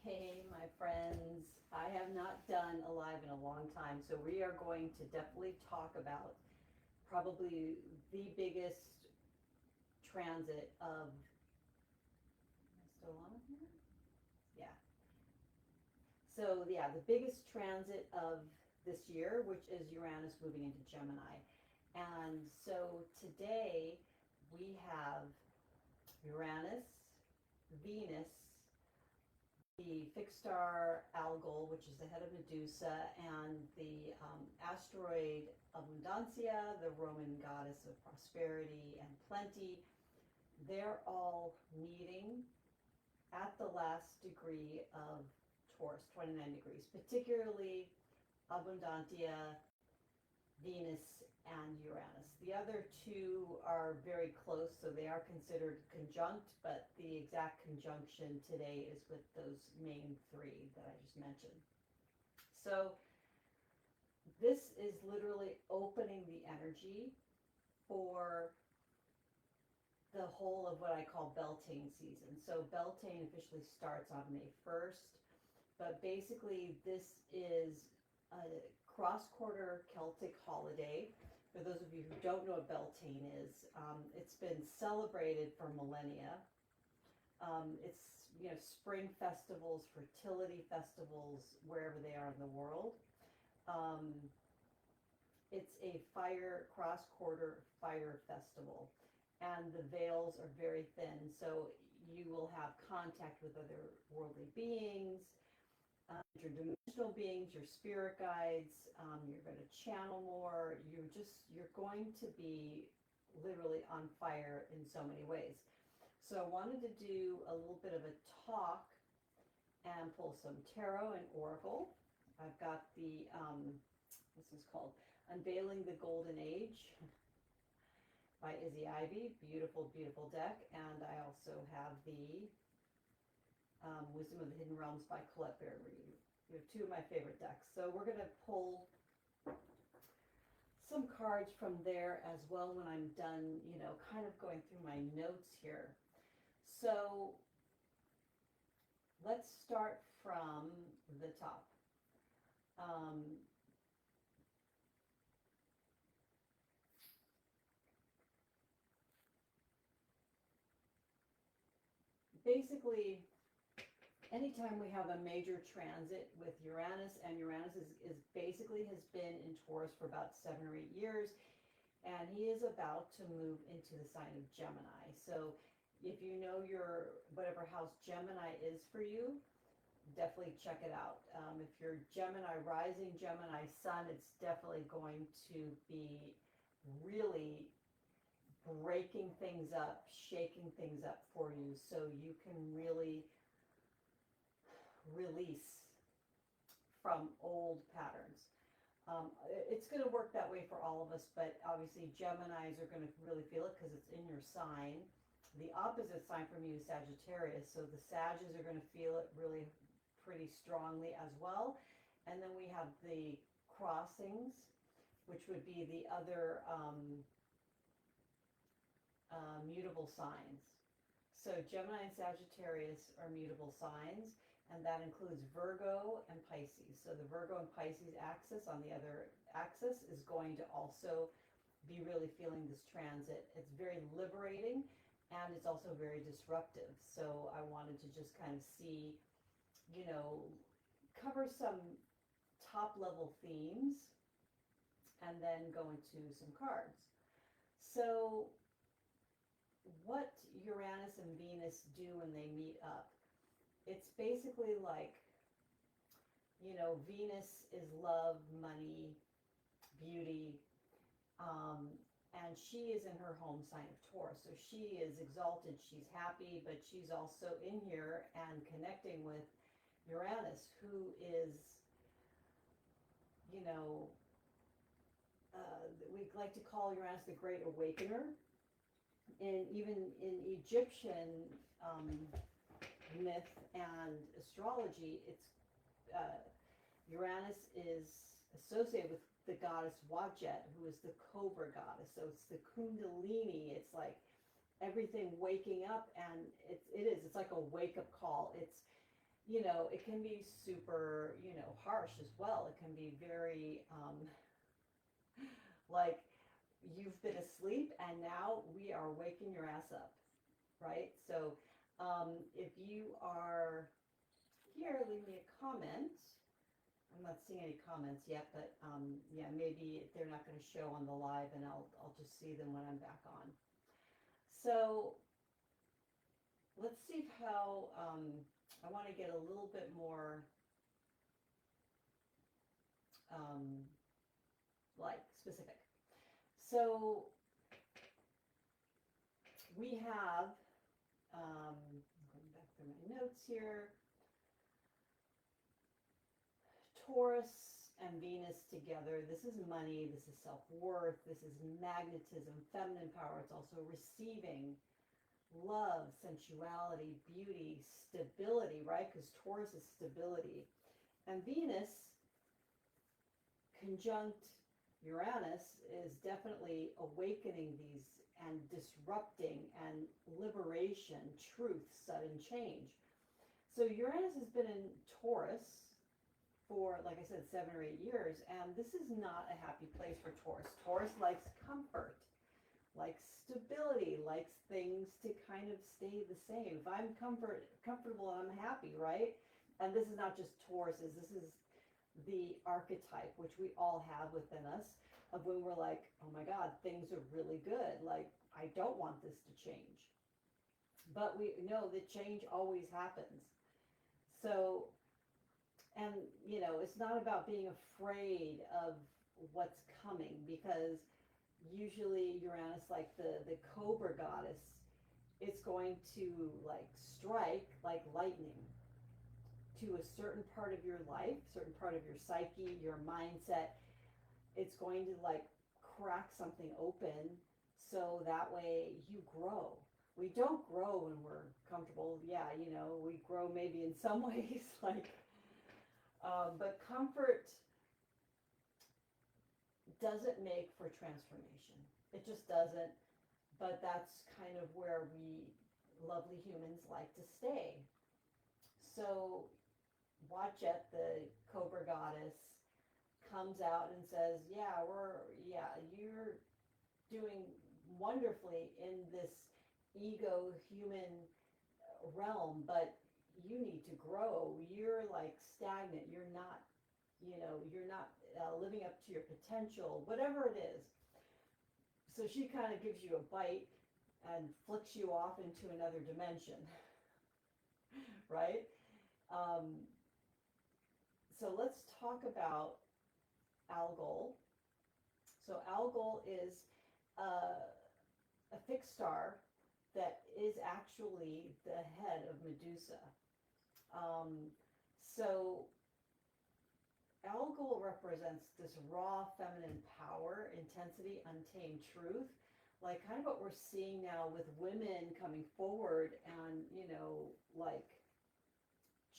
Hey, my friends. I have not done a live in a long time, so we are going to definitely talk about probably the biggest transit of. Am I still on here? Yeah. So, yeah, the biggest transit of this year, which is Uranus moving into Gemini. And so today we have Uranus, Venus, the fixed star Algol, which is the head of Medusa, and the asteroid Abundantia, the Roman goddess of prosperity and plenty. They're all meeting at the last degree of Taurus, 29 degrees, particularly Abundantia, Venus, and Uranus. The other two are very close, so they are considered conjunct, but the exact conjunction today is with those main three that I just mentioned. So this is literally opening the energy for the whole of what I call Beltane season. So Beltane officially starts on May 1st, but basically this is a cross-quarter Celtic holiday. For those of you who don't know what Beltane is, it's been celebrated for millennia. It's spring festivals, fertility festivals, wherever they are in the world. It's a cross-quarter fire festival, and the veils are very thin, so you will have contact with other worldly beings, interdimensional beings, your spirit guides. You're going to channel more. You're going to be literally on fire in so many ways. So I wanted to do a little bit of a talk and pull some tarot and oracle. I've got the this is called Unveiling the Golden Age by Izzy Ivy. Beautiful, beautiful deck. And I also have the Wisdom of the Hidden Realms by Colette Baird. You have two of my favorite decks. So we're going to pull some cards from there as well when I'm done, kind of going through my notes here. So let's start from the top. Basically, anytime we have a major transit with Uranus, and Uranus is basically has been in Taurus for about 7 or 8 years, and he is about to move into the sign of Gemini. So if you know your whatever house Gemini is for you, definitely check it out. If you're Gemini rising, Gemini sun, it's definitely going to be really breaking things up, shaking things up for you, so you can really release from old patterns. It's going to work that way for all of us, but obviously Geminis are going to really feel it because it's in your sign. The opposite sign from you is Sagittarius, so the Sagittarius are going to feel it really pretty strongly as well. And then we have the crossings, which would be the other mutable signs. So Gemini and Sagittarius are mutable signs, and that includes Virgo and Pisces. So the Virgo and Pisces axis on the other axis is going to also be really feeling this transit. It's very liberating, and it's also very disruptive. So I wanted to just kind of see, cover some top level themes and then go into some cards. So what Uranus and Venus do when they meet up, it's basically like, Venus is love, money, beauty, and she is in her home sign of Taurus. So she is exalted, she's happy, but she's also in here and connecting with Uranus, who is, we like to call Uranus the Great Awakener. And even in Egyptian myth and astrology, it's Uranus is associated with the goddess Wadjet, who is the cobra goddess. So it's the Kundalini. It's like everything waking up, and it's like a wake up call. It's it can be super, harsh as well. It can be very, like you've been asleep and now we are waking your ass up, right? So if you are here, leave me a comment. I'm not seeing any comments yet, but yeah, maybe they're not going to show on the live, and I'll just see them when I'm back on. So let's see how I want to get a little bit more like specific. So we have going back through my notes here. Taurus and Venus together. This is money, this is self-worth, this is magnetism, feminine power. It's also receiving, love, sensuality, beauty, stability, right? Because Taurus is stability. And Venus, conjunct Uranus, is definitely awakening these and disrupting and liberation, truth, sudden change. So Uranus has been in Taurus for, like I said, 7 or 8 years, and this is not a happy place for Taurus. Taurus likes comfort, likes stability, likes things to kind of stay the same. If I'm comfortable, I'm happy, right? And this is not just Taurus's, this is the archetype, which we all have within us, of when we're like, oh my God, things are really good. Like, I don't want this to change. But we know that change always happens. So, and it's not about being afraid of what's coming, because usually Uranus, like the cobra goddess, it's going to like strike like lightning to a certain part of your life, certain part of your psyche, your mindset. It's going to like crack something open, so that way you grow. We don't grow when we're comfortable. Yeah, we grow maybe in some ways, like but comfort doesn't make for transformation. It just doesn't. But that's kind of where we lovely humans like to stay. So watch it, the cobra goddess comes out and says, you're doing wonderfully in this ego human realm, but you need to grow. You're like stagnant. You're not living up to your potential, whatever it is. So she kind of gives you a bite and flicks you off into another dimension, right? So let's talk about Algol. So Algol is a fixed star that is actually the head of Medusa. So Algol represents this raw feminine power, intensity, untamed truth, like kind of what we're seeing now with women coming forward and, like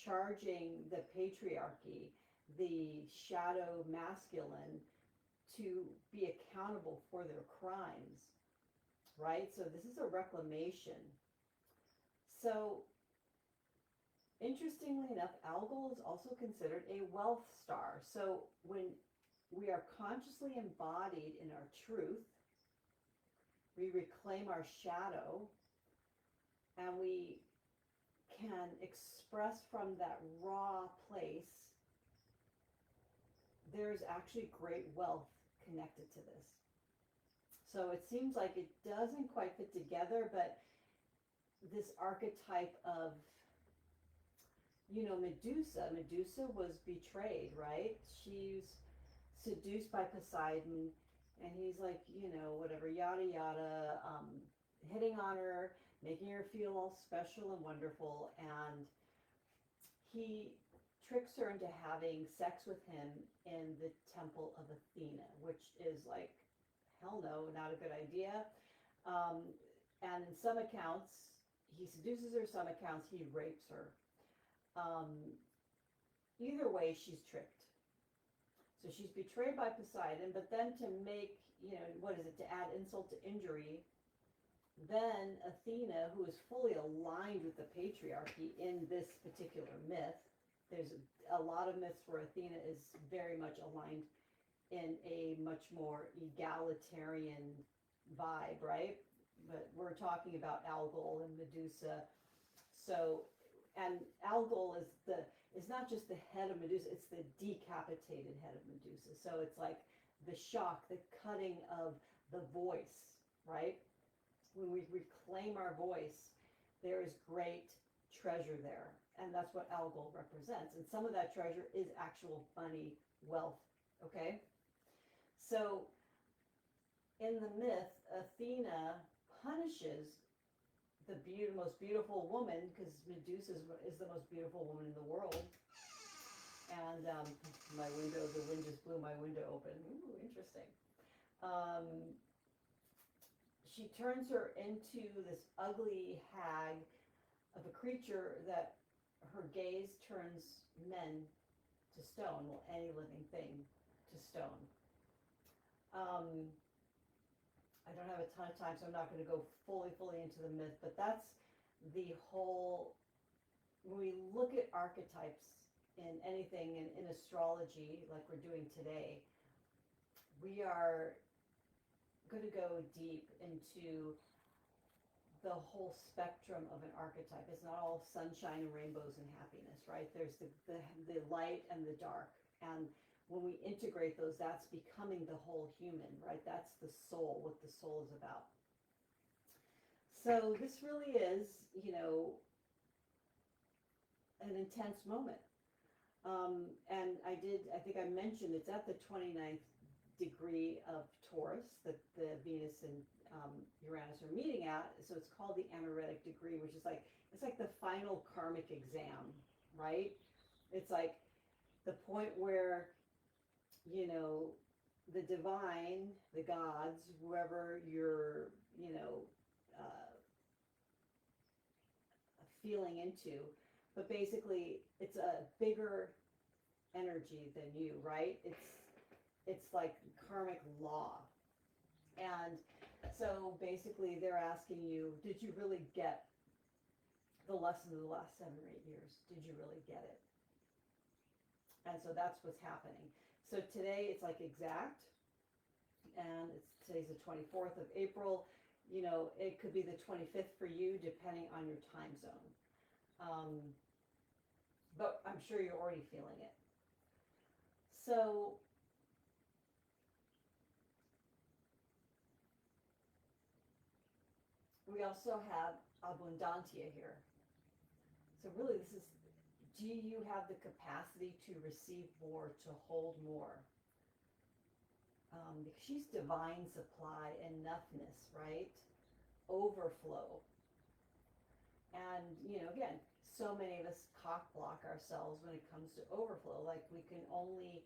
charging the patriarchy, the shadow masculine, to be accountable for their crimes, right? So this is a reclamation. So interestingly enough, Algol is also considered a wealth star. So when we are consciously embodied in our truth, we reclaim our shadow, and we can express from that raw place, there's actually great wealth connected to this. So it seems like it doesn't quite fit together, but this archetype of, Medusa was betrayed, right? She's seduced by Poseidon, and he's like, whatever, yada yada, hitting on her, making her feel all special and wonderful, and he tricks her into having sex with him in the temple of Athena, which is like, hell no, not a good idea. And in some accounts, he seduces her, some accounts he rapes her. Either way, she's tricked. So she's betrayed by Poseidon, but then to make, to add insult to injury, Then Athena, who is fully aligned with the patriarchy in this particular myth, there's a lot of myths where Athena is very much aligned in a much more egalitarian vibe, right? But we're talking about Algol and Medusa. So, and Algol is not just the head of Medusa, it's the decapitated head of Medusa. So it's like the shock, the cutting of the voice, right? When we reclaim our voice, there is great treasure there. And that's what Algol represents. And some of that treasure is actual money, wealth, okay? So in the myth, Athena punishes the most beautiful woman, because Medusa is the most beautiful woman in the world. And my window, the wind just blew my window open. Ooh, interesting. She turns her into this ugly hag of a creature that her gaze turns men to stone, well, any living thing to stone. I don't have a ton of time, so I'm not going to go fully into the myth, but that's the whole, when we look at archetypes in anything in astrology, like we're doing today, we are going to go deep into the whole spectrum of an archetype. It's not all sunshine and rainbows and happiness, right? There's the light and the dark. And when we integrate those, that's becoming the whole human, right? That's the soul, what the soul is about. So this really is, an intense moment. And I think I mentioned it's at the 29th degree of Taurus that the Venus and Uranus are meeting at. So it's called the anaretic degree, which is it's like the final karmic exam, right? It's like the point where, the divine, the gods, whoever you're, feeling into, but basically it's a bigger energy than you, right? It's like karmic law. And so basically they're asking you, did you really get the lesson of the last 7 or 8 years? Did you really get it? And so that's what's happening. So today it's like exact, and today's the 24th of April. It could be the 25th for you, depending on your time zone. But I'm sure you're already feeling it. So we also have Abundantia here. So really do you have the capacity to receive more, to hold more? Because she's divine supply, enoughness, right? Overflow. And, again, so many of us cock block ourselves when it comes to overflow. Like, we can only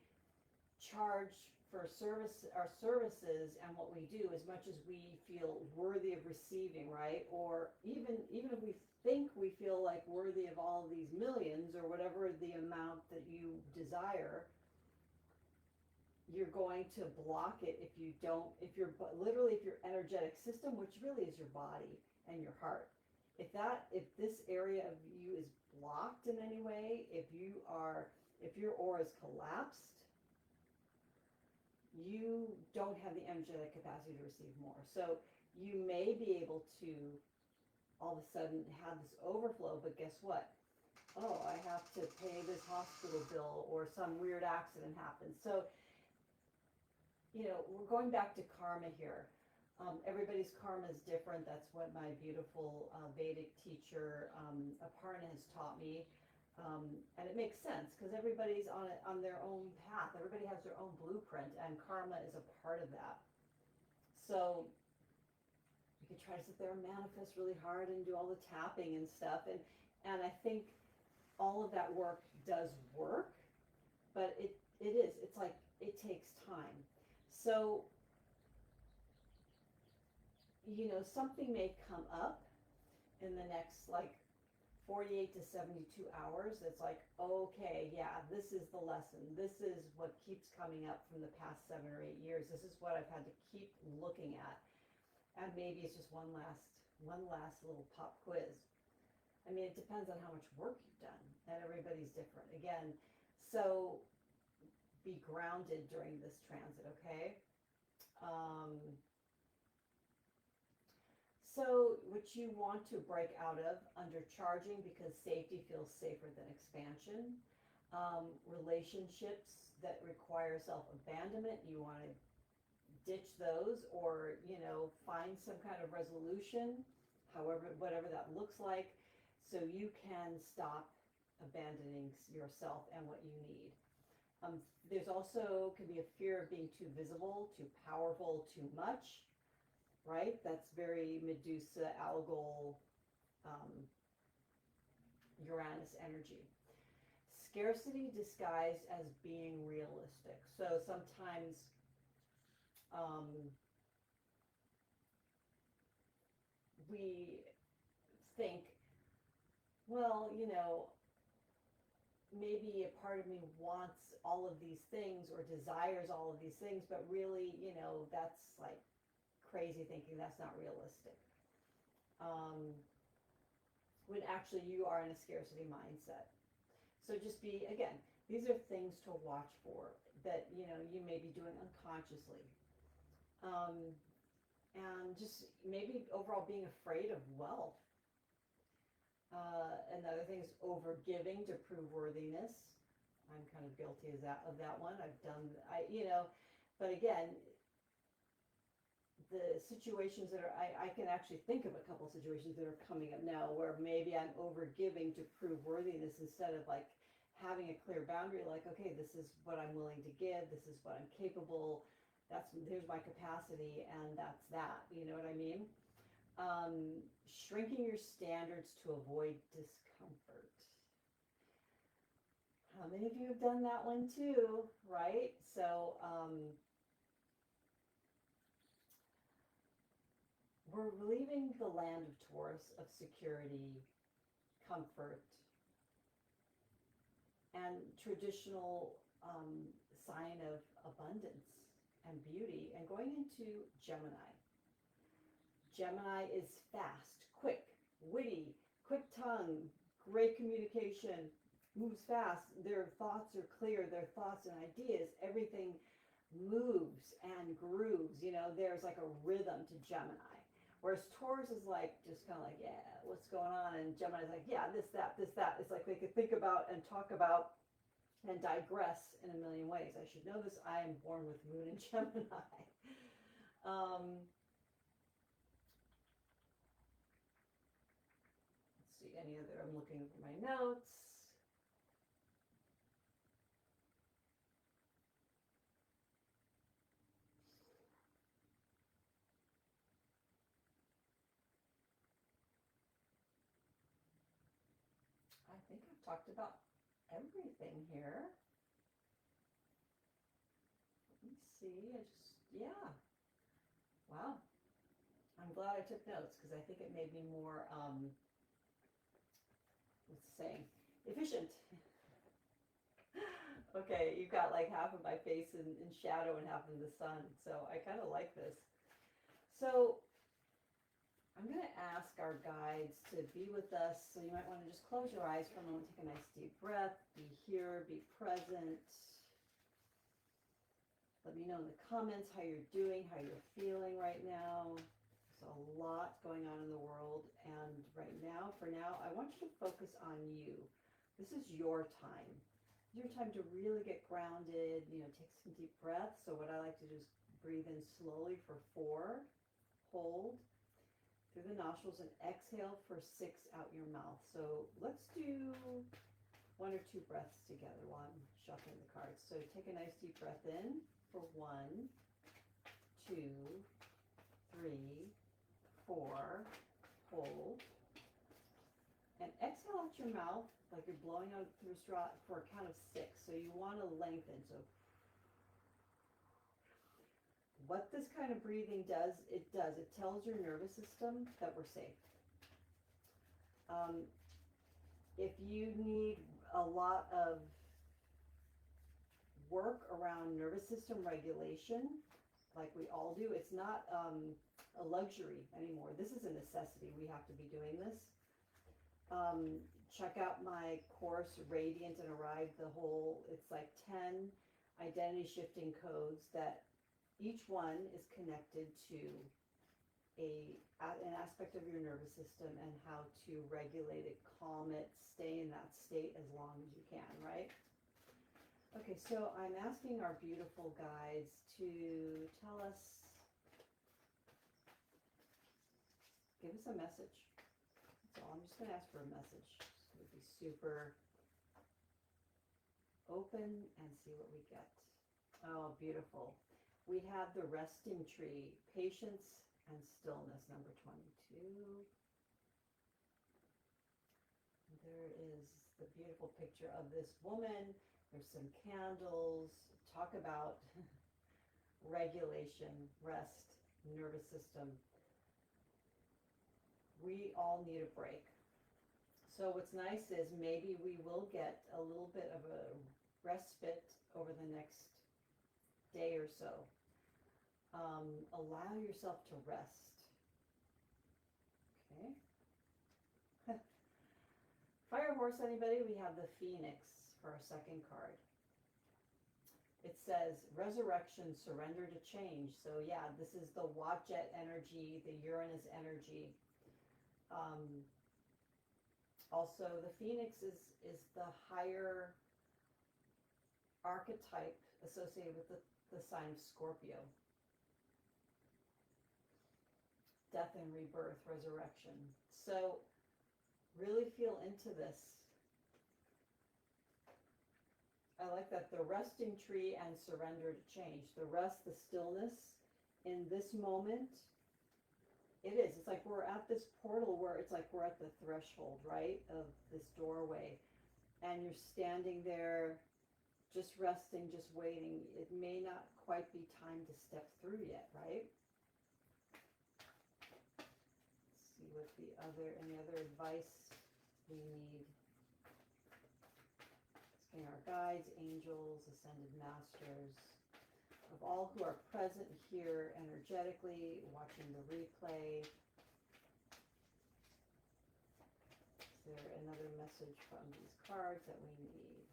charge for our services and what we do as much as we feel worthy of receiving, right? Or even if we think we feel like worthy of all of these millions or whatever the amount that you desire, you're going to block it if your energetic system, which really is your body and your heart, if this area of you is blocked in any way, if your aura is collapsed, you don't have the energetic capacity to receive more. So you may be able to all of a sudden have this overflow, but guess what? Oh, I have to pay this hospital bill, or some weird accident happens. So, we're going back to karma here. Everybody's karma is different. That's what my beautiful Vedic teacher, Aparna, has taught me. And it makes sense because everybody's on their own path. Everybody has their own blueprint, and karma is a part of that. So you could try to sit there and manifest really hard and do all the tapping and stuff. And I think all of that work does work, but it's like it takes time. So, something may come up in the next 48 to 72 hours. It's like, okay, yeah, this is the lesson. This is what keeps coming up from the past 7 or 8 years. This is what I've had to keep looking at. And maybe it's just one last one last little pop quiz. I mean, it depends on how much work you've done, and everybody's different. Again, so be grounded during this transit, okay? So what you want to break out of, undercharging, because safety feels safer than expansion. Relationships that require self-abandonment, you want to ditch those, or find some kind of resolution, however, whatever that looks like, so you can stop abandoning yourself and what you need. There's also can be a fear of being too visible, too powerful, too much, right? That's very Medusa, Algol, Uranus energy. Scarcity disguised as being realistic. So sometimes we think, well, maybe a part of me wants all of these things or desires all of these things, but really, that's like crazy thinking. That's not realistic. When actually you are in a scarcity mindset. So just be, again, these are things to watch for that, you may be doing unconsciously. And just maybe overall being afraid of wealth. Another thing is overgiving to prove worthiness. I'm kind of guilty of that one. But again, the situations that are, I can actually think of a couple situations that are coming up now where maybe I'm overgiving to prove worthiness instead of like having a clear boundary, like, okay, this is what I'm willing to give, this is what I'm capable, here's my capacity, and that's that, you know what I mean? Shrinking your standards to avoid discomfort. How many of you have done that one too, right? So, we're leaving the land of Taurus of security, comfort, and traditional sign of abundance and beauty, and going into Gemini. Gemini is fast, quick, witty, quick tongue, great communication, moves fast. Their thoughts are clear, their thoughts and ideas, everything moves and grooves. There's like a rhythm to Gemini. Whereas Taurus is like, just kind of like, yeah, what's going on? And Gemini's like, yeah, this, that. It's like they could think about and talk about and digress in a million ways. I should know this. I am born with Moon in Gemini. Let's see, any other, I'm looking for my notes. I think I've talked about everything here. Let me see, yeah. Wow. I'm glad I took notes because I think it made me more, what's the saying? Efficient. Okay, you've got like half of my face in shadow and half in the sun, so I kind of like this. So I'm going to ask our guides to be with us, so you might want to just close your eyes for a moment, take a nice deep breath, be here, be present. Let me know in the comments how you're doing, how you're feeling right now. There's a lot going on in the world, and right now, for now, I want you to focus on you. This is your time. Your time to really get grounded, take some deep breaths. So what I like to do is breathe in slowly for 4, hold through the nostrils, and exhale for 6 out your mouth. So let's do 1 or 2 breaths together while I'm shuffling the cards. So take a nice deep breath in for 1, 2, 3, 4, hold, and exhale out your mouth like you're blowing out through a straw for a count of 6. So you want to lengthen. So what this kind of breathing does, it tells your nervous system that we're safe. If you need a lot of work around nervous system regulation, like we all do, it's not a luxury anymore. This is a necessity. We have to be doing this. Check out my course, Radiant and Arrive, it's like 10 identity shifting codes that each one is connected to an aspect of your nervous system and how to regulate it, calm it, stay in that state as long as you can, right? Okay, so I'm asking our beautiful guides to tell us, give us a message. So I'm just going to ask for a message. So be super open and see what we get. Oh, beautiful. We have the resting tree, patience and stillness, number 22. There is the beautiful picture of this woman. There's some candles. Talk about regulation, rest, nervous system. We all need a break. So what's nice is maybe we will get a little bit of a respite over the next day or so. Allow yourself to rest. Okay. Fire horse, anybody? We have the Phoenix for our second card. It says resurrection, surrender to change. So yeah, this is the Watchet energy, the Uranus energy. Also, the Phoenix is the higher archetype associated with the sign of Scorpio. Death and rebirth, resurrection. So really feel into this. I like that, the resting tree and surrender to change. The rest, the stillness in this moment. It is. It's like we're at this portal where it's like we're at the threshold, right, of this doorway. And you're standing there just resting, just waiting. It may not quite be time to step through yet, right? Let's see what any other advice we need. Asking our guides, angels, ascended masters, of all who are present here energetically, watching the replay. Is there another message from these cards that we need?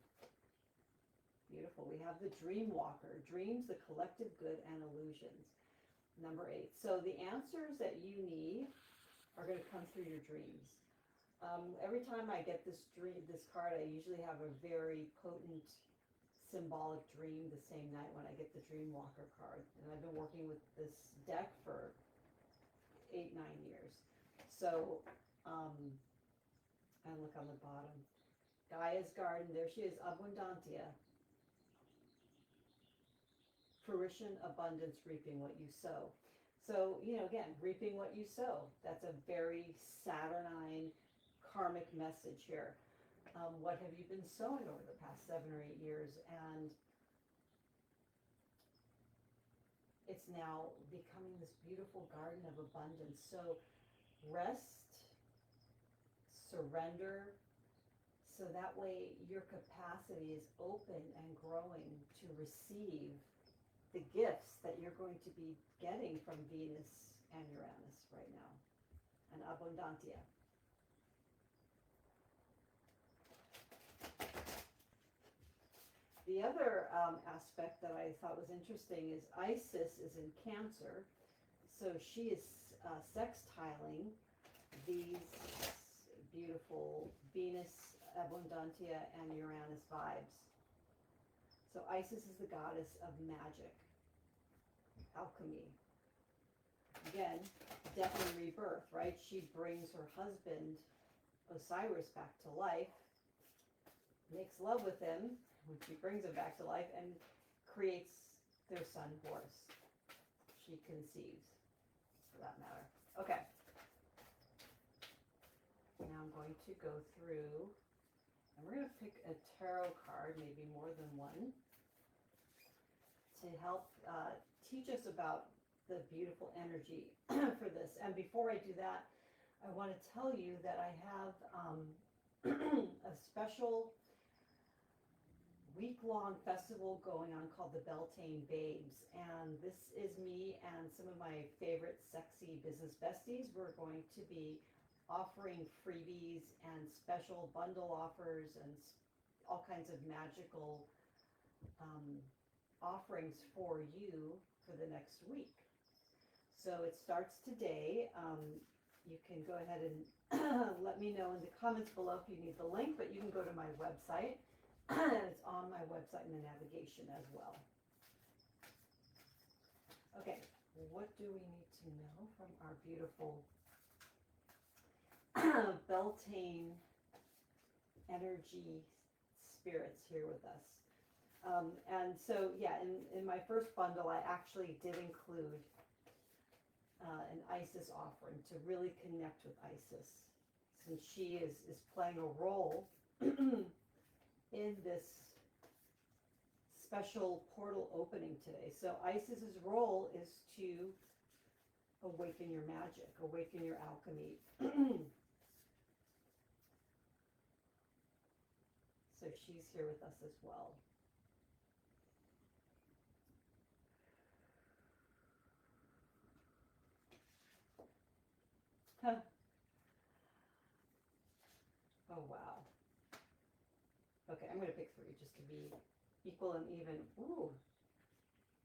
Beautiful. We have the Dream Walker. Dreams, the collective good and illusions. Number 8. So the answers that you need are going to come through your dreams. Every time I get this card, I usually have a very potent symbolic dream the same night when I get the Dream Walker card. And I've been working with this deck for 8-9 years. So, and look on the bottom. Gaia's Garden, there she is, Abundantia. Fruition, abundance, reaping what you sow. So, again, reaping what you sow. That's a very Saturnine karmic message here. What have you been sowing over the past 7 or 8 years? And it's now becoming this beautiful garden of abundance. So rest, surrender, so that way your capacity is open and growing to receive the gifts that you're going to be getting from Venus and Uranus right now, and Abundantia. The other aspect that I thought was interesting is Isis is in Cancer, so she is sextiling these beautiful Venus, Abundantia, and Uranus vibes. So Isis is the goddess of magic, alchemy. Again, death and rebirth, right? She brings her husband, Osiris, back to life, makes love with him when she brings him back to life, and creates their son, Horus. She conceives, for that matter. Okay. Now I'm going to go through, and we're going to pick a tarot card, maybe more than one, to help teach us about the beautiful energy for this. And before I do that, I want to tell you that I have a special week-long festival going on called the Beltane Babes. And this is me and some of my favorite sexy business besties. We're going to be offering freebies and special bundle offers and all kinds of magical offerings for you for the next week. So it starts today. You can go ahead and let me know in the comments below if you need the link, but you can go to my website. And it's on my website in the navigation as well. Okay, what do we need to know from our beautiful Beltane energy spirits here with us? And so, yeah, in my first bundle, I actually did include an Isis offering to really connect with Isis, since she is playing a role in this special portal opening today. So Isis's role is to awaken your magic, awaken your alchemy. So she's here with us as well. Oh, wow. Okay, I'm going to pick 3 just to be equal and even. Ooh.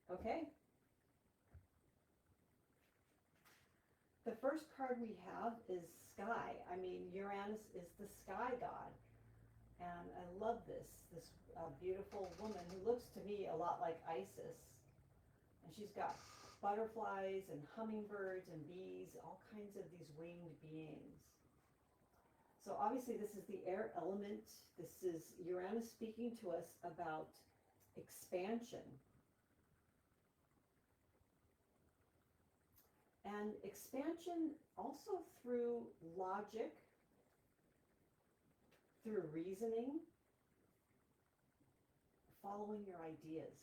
Okay. The first card we have is Sky. I mean, Uranus is the sky god. And I love this beautiful woman who looks to me a lot like Isis. And she's got butterflies and hummingbirds and bees, all kinds of these winged beings. So obviously this is the air element. This is Uranus speaking to us about expansion. And expansion also through logic, through reasoning, following your ideas.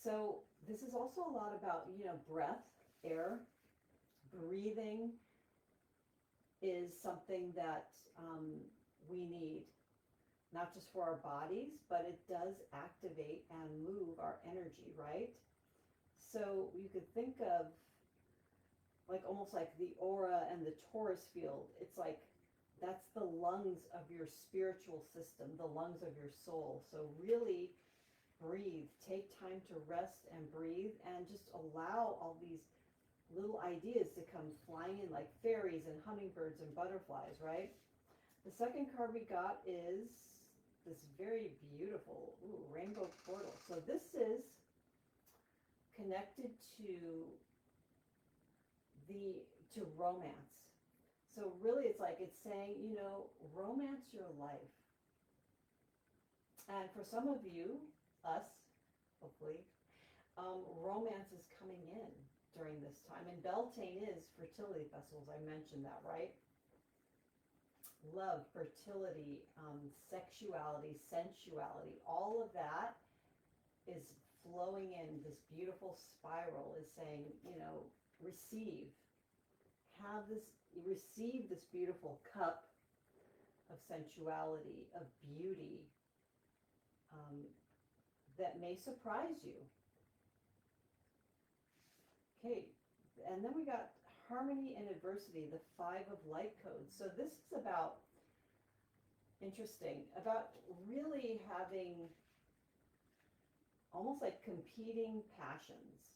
So this is also a lot about, breath, air. Breathing is something that we need, not just for our bodies, but it does activate and move our energy, right? So you could think of almost like the aura and the Taurus field. It's like that's the lungs of your spiritual system, the lungs of your soul. So really breathe, take time to rest and breathe, and just allow all these little ideas to come flying in like fairies and hummingbirds and butterflies, right? The second card we got is this very beautiful rainbow portal. So this is connected to romance. So really it's saying, romance your life. And for some of you, us, hopefully, romance is coming in during this time. And Beltane is fertility festivals. I mentioned that, right? Love, fertility, sexuality, sensuality, all of that is flowing in. This beautiful spiral is saying, receive. Receive this beautiful cup of sensuality, of beauty, that may surprise you. Okay, and then we got harmony and adversity, the 5 of light codes. So this is about really having almost like competing passions.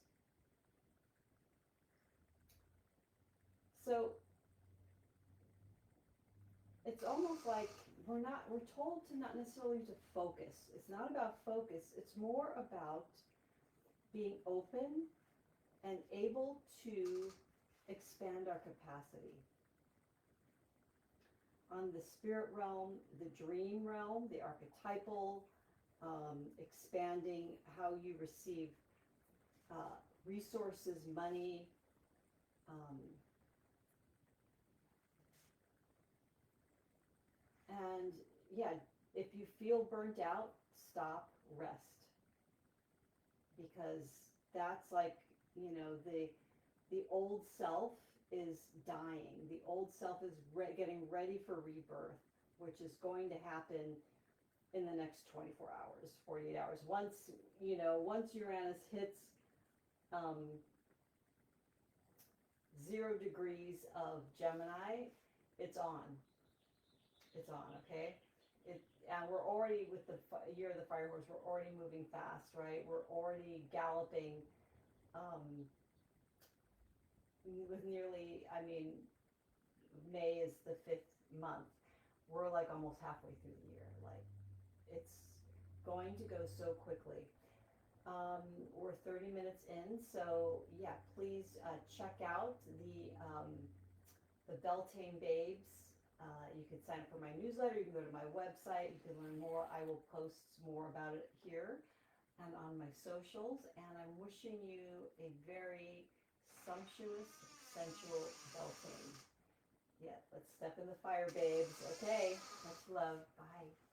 So it's almost like we're told to not necessarily to focus. It's not about focus. It's more about being open and able to expand our capacity. On the spirit realm, the dream realm, the archetypal, expanding how you receive resources, money, and yeah, if you feel burnt out, stop, rest, because that's like, the old self is dying. The old self is getting ready for rebirth, which is going to happen in the next 24 hours, 48 hours. Once, once Uranus hits 0 degrees of Gemini, it's on. It's on, okay? And we're already with the year of the fire horse, we're already moving fast, right? We're already galloping with nearly, May is the 5th month. We're like almost halfway through the year. Like, it's going to go so quickly. We're 30 minutes in, so yeah, please check out the Beltane Babes. You can sign up for my newsletter. You can go to my website. You can learn more. I will post more about it here and on my socials. And I'm wishing you a very sumptuous, sensual Beltane. Yeah, let's step in the fire, babes. Okay, much love. Bye.